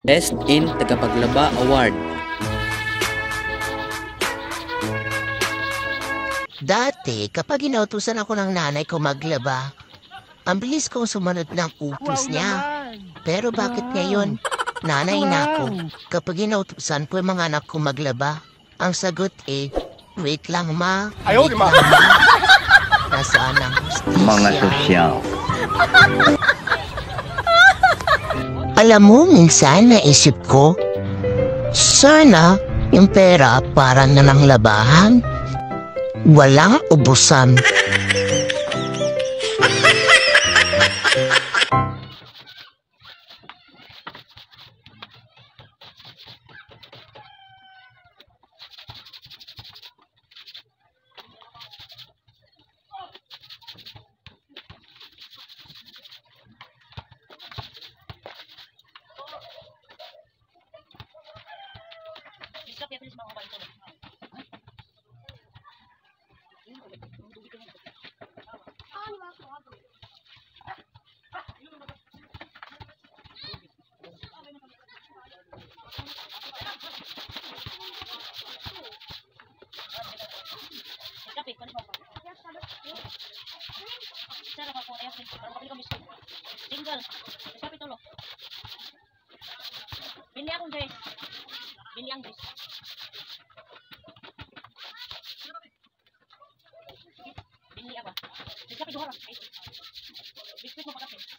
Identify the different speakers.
Speaker 1: Best in Tagapaglaba Award.
Speaker 2: Dati, kapag inautusan ako ng nanay ko maglaba, ang bilis kong sumunod ng utos niya. Pero bakit ngayon, nanay na ako, kapag inautusan ko yung mga anak ko maglaba, ang sagot wait lang ma, wait lang ma. Nasaan ang hustisya?
Speaker 3: Mga sosyal.
Speaker 2: Alam mo, minsan naisip ko, sana yung pera para na ng labahan, walang ubusan.
Speaker 4: Tinggal. Kapit ulo. Bili akong guys. Bili ang guys. Bili apa? Kapit duha. Biskuit mo pa kapit.